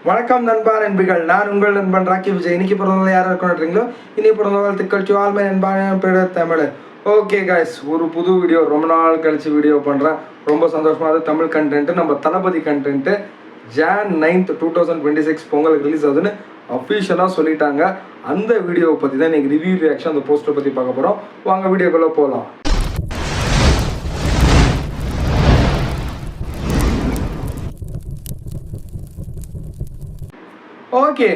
வணக்கம் நண்பா நண்பிகள், நான் உங்கள் நண்பன் ராக்கி விஜய். இன்னைக்கு பிறந்தவங்க யாரும் இருக்கணுன்றீங்களோ இனி பிறந்த வாழ்த்துக்கள் டு ஆல் மை நண்பான பேர் தமிழ். ஓகே காய்ஸ், ஒரு புது வீடியோ ரொம்ப நாள் கழிச்சு வீடியோ பண்ணுறேன். ரொம்ப சந்தோஷமாக அது தமிழ் கண்டென்ட்டு, நம்ம தளபதி கண்டென்ட்டு. Jan 9th 2026 பொங்கலுக்கு ரிலீஸ் ஆகுதுன்னு அஃபிஷியலாக சொல்லிட்டாங்க. அந்த வீடியோவை பற்றி தான் இன்றைக்கி ரிவ்யூ ரியாக்ஷன் அந்த போஸ்டரை பற்றி பார்க்க போகிறோம். வாங்க வீடியோக்குள்ளே போகலாம். ஓகே,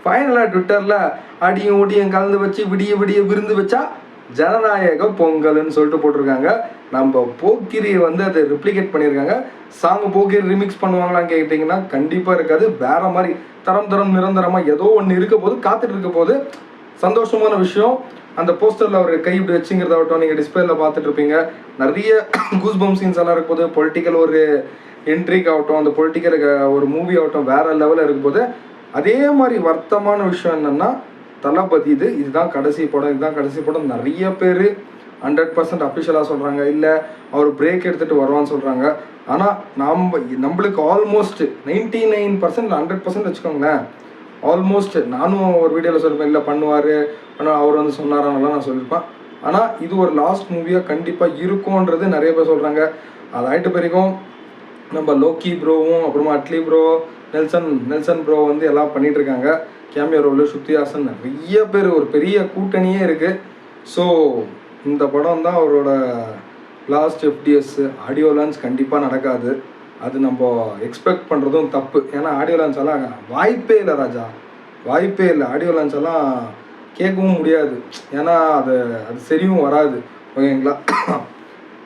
ஃபைனலாக ட்விட்டரில் அடியும் ஒடியும் கலந்து வச்சு விடிய விடிய விருந்து வச்சா ஜனநாயக பொங்கல்னு சொல்லிட்டு போட்டிருக்காங்க. நம்ம போக்கிரியை அதை ரிப்ளிகேட் பண்ணியிருக்காங்க. சாங் போக்கிரி ரிமிக்ஸ் பண்ணுவாங்களான்னு கேட்டிங்கன்னா கண்டிப்பாக இருக்காது. வேற மாதிரி தரம் நிரந்தரமாக ஏதோ ஒன்று இருக்க போது, காத்துட்டு இருக்க போது. சந்தோஷமான விஷயம். அந்த போஸ்டரில் அவர் கை இப்படி வச்சுங்கிறதாகட்டும், நீங்கள் டிஸ்பிளேல பார்த்துட்டு இருப்பீங்க. நிறைய கூஸ் பம்ப் சீன்ஸ் எல்லாம் இருக்க போது. பொலிட்டிக்கல் ஒரு என்ட்ரிக் ஆகட்டும், அந்த பொலிட்டிக்கல் ஒரு மூவி ஆகட்டும், வேற லெவலில் இருக்கும் போது. அதே மாதிரி வருத்தமான விஷயம் என்னென்னா, தளபதி இதுதான் கடைசி படம். நிறைய பேர் 100% அஃபிஷியலாக சொல்கிறாங்க, இல்லை அவர் பிரேக் எடுத்துகிட்டு வருவான்னு சொல்கிறாங்க. ஆனால் நம்மளுக்கு ஆல்மோஸ்ட் 99% 100% வச்சுக்கோங்களேன். ஆல்மோஸ்ட் நானும் ஒரு வீடியோவில் சொல்லியிருப்பேன், இல்லை பண்ணுவார், ஆனால் அவர் சொன்னாரான்லாம் நான் சொல்லியிருப்பேன். ஆனால் இது ஒரு லாஸ்ட் மூவியாக கண்டிப்பாக இருக்கும்ன்றது நிறைய பேர் சொல்கிறாங்க. அது ஆகிட்டு பிறகும் நம்ம லோக்கி ப்ரோவும், அப்புறமா அட்லி ப்ரோ, நெல்சன் ப்ரோ எல்லாம் பண்ணிட்டு இருக்காங்க. கேமியோ ரோல் ஸ்ருதிஹாசன், நிறைய பேர், ஒரு பெரிய கூட்டணியே இருக்குது. ஸோ இந்த படம் தான் அவரோட லாஸ்ட் FDS. ஆடியோ லான்ச் கண்டிப்பாக நடக்காது. அது நம்ம எக்ஸ்பெக்ட் பண்ணுறதும் தப்பு. ஏன்னா ஆடியோ லான்ச் எல்லாம் வாய்ப்பே இல்லை ராஜா, வாய்ப்பே இல்லை. ஆடியோ லான்ச் எல்லாம் கேட்கவும் முடியாது. ஏன்னா அது சரியும் வராது. ஓகேங்களா?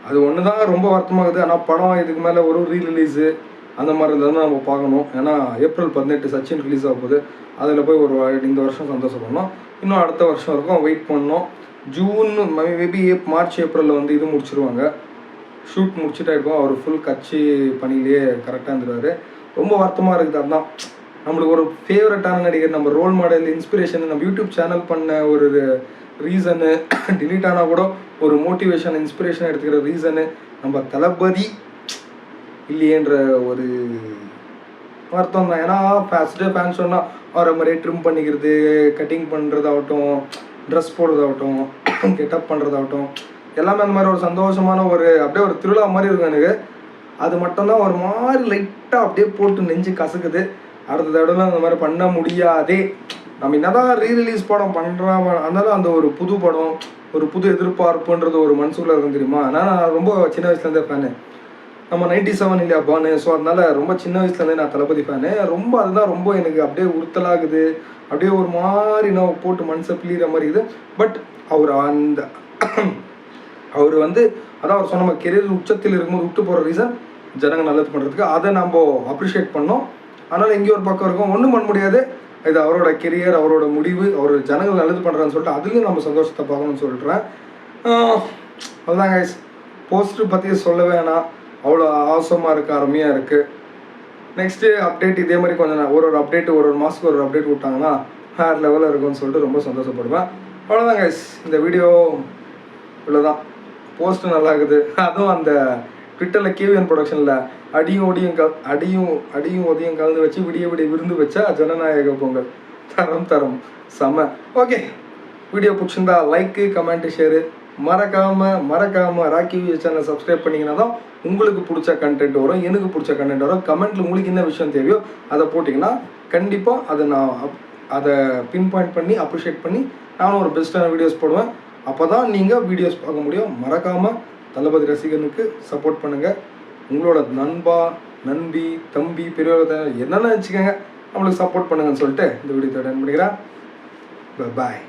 அது ஒன்று தான் ரொம்ப வருத்தமாகுது. ஆனால் படம் இதுக்கு மேலே ஒரு ரீரிலீஸு அந்த மாதிரி இருந்தாலும் நம்ம பார்க்கணும். ஏன்னா April 18 சச்சின் ரிலீஸ் ஆக போகுது. அதில் போய் இந்த வருஷம் சந்தோஷப்படணும். இன்னும் அடுத்த வருஷம் இருக்கும், வெயிட் பண்ணணும். ஜூன் மேபி மார்ச் ஏப்ரலில் இது முடிச்சிருவாங்க. ஷூட் முடிச்சுட்டா இருக்கும். அவர் ஃபுல் கட்சி பணியிலேயே கரெக்டாக இருந்துருவார். ரொம்ப வருத்தமாக இருக்குது. அதுதான் நம்மளுக்கு ஒரு ஃபேவரட்டான நடிகர், நம்ம ரோல் மாடல், இன்ஸ்பிரேஷன், நம்ம யூடியூப் சேனல் பண்ண ஒரு ரீசனு, டிலீட் ஆனால் கூட ஒரு மோட்டிவேஷன், இன்ஸ்பிரேஷன் எடுத்துக்கிற ரீசனு நம்ம தளபதி இல்லையன்ற ஒரு வருத்தம் தான். ஏன்னா ஃபேன்ஸ் சொன்னால் அவரை மாதிரியே ட்ரிம் பண்ணிக்கிறது, கட்டிங் பண்ணுறதாகட்டும், ட்ரெஸ் போடுறதாகட்டும், கெட்டப் பண்ணுறதாகட்டும், எல்லாமே அந்த மாதிரி ஒரு சந்தோஷமான அப்படியே ஒரு திருவிழா மாதிரி இருக்கும் எனக்கு. அது மட்டும்தான் ஒரு மாதிரி லைட்டாக அப்படியே போட்டு நெஞ்சு கசக்குது. அடுத்த தடவை அந்த மாதிரி பண்ண முடியாதே. நம்ம என்னதான் ரீரிலீஸ் படம் பண்ணுறோம், அதனால அந்த ஒரு புது படம், ஒரு புது எதிர்பார்ப்புன்றது ஒரு மனசுக்குள்ளே இருக்கும் தெரியுமா. ஆனால் நான் ரொம்ப சின்ன வயசுலேருந்தே ஃபேனு. நம்ம 97 இல்லையா பானு. ஸோ அதனால் ரொம்ப சின்ன வயசுலேருந்தே நான் தளபதி ஃபேனு. ரொம்ப அதுதான் ரொம்ப எனக்கு அப்படியே உறுத்தலாகுது. அப்படியே ஒரு மாதிரி நான் போட்டு மனசை பிழிகிற மாதிரி இது. பட் அவர் அவர் அதான் அவர் சொன்ன நம்ம கெரியர் உச்சத்தில் இருக்கும்போது விட்டு போகிற ரீசன் ஜனங்க நல்லது பண்ணுறதுக்கு. அதை நம்ம அப்ரிஷியேட் பண்ணோம். அதனால் எங்கேயோ ஒரு பக்கம் இருக்கும், ஒன்றும் பண்ண முடியாது. இது அவரோட கெரியர், அவரோட முடிவு, அவர் ஜனங்கள் நல்லது பண்ணுறான்னு சொல்லிட்டு அதுலேயும் நம்ம சந்தோஷத்தை பார்க்கணும்னு சொல்லிட்டுறேன். அதுதான் கைஸ், போஸ்டர் பற்றி சொல்ல வேணாம். அவ்வளோ ஆசமாக இருக்குது, அருமையாக இருக்குது. நெக்ஸ்ட்டு அப்டேட் இதே மாதிரி கொஞ்சம் ஒரு அப்டேட், ஒரு மாதத்துக்கு ஒரு அப்டேட் விட்டாங்கன்னா வேறு லெவலில் இருக்கும்னு சொல்லிட்டு ரொம்ப சந்தோஷப்படுவேன். அவ்வளோதான் கைஸ், இந்த வீடியோ இவ்வளோதான். போஸ்ட்டு நல்லா இருக்குது. அதுவும் அந்த ட்விட்டரில் KVN ப்ரொடக்ஷனில் அடியும் ஒடியும் கலந்து வச்சு விடிய விருந்து வச்சா ஜனநாயக பொங்கல். தரம் செம. ஓகே, வீடியோ பிடிச்சிருந்தா லைக்கு, கமெண்ட்டு, ஷேரு. மறக்காமல் ராக்கி விஜய் சேனல் சப்ஸ்கிரைப் பண்ணிங்கன்னா தான் உங்களுக்கு பிடிச்ச கண்டென்ட் வரும், எனக்கு பிடிச்ச கண்டென்ட் வரும். கமெண்ட்டில் உங்களுக்கு என்ன விஷயம் தேவையோ அதை போட்டிங்கன்னா கண்டிப்பாக அதை பின் பாயிண்ட் பண்ணி அப்ரிஷியேட் பண்ணி நானும் ஒரு பெஸ்ட்டான வீடியோஸ் போடுவேன். அப்போ தான் நீங்கள் வீடியோஸ் பார்க்க முடியும். மறக்காமல் தளபதி ரசிகனுக்கு சப்போர்ட் பண்ணுங்கள். உங்களோட நண்பி, தம்பி, பெரியவங்க என்னென்ன வச்சுக்கோங்க, நம்மளுக்கு சப்போர்ட் பண்ணுங்கன்னு சொல்லிட்டு இந்த வீடியோ அட்டெண்ட் பண்ணிக்கிறேன். பாய்.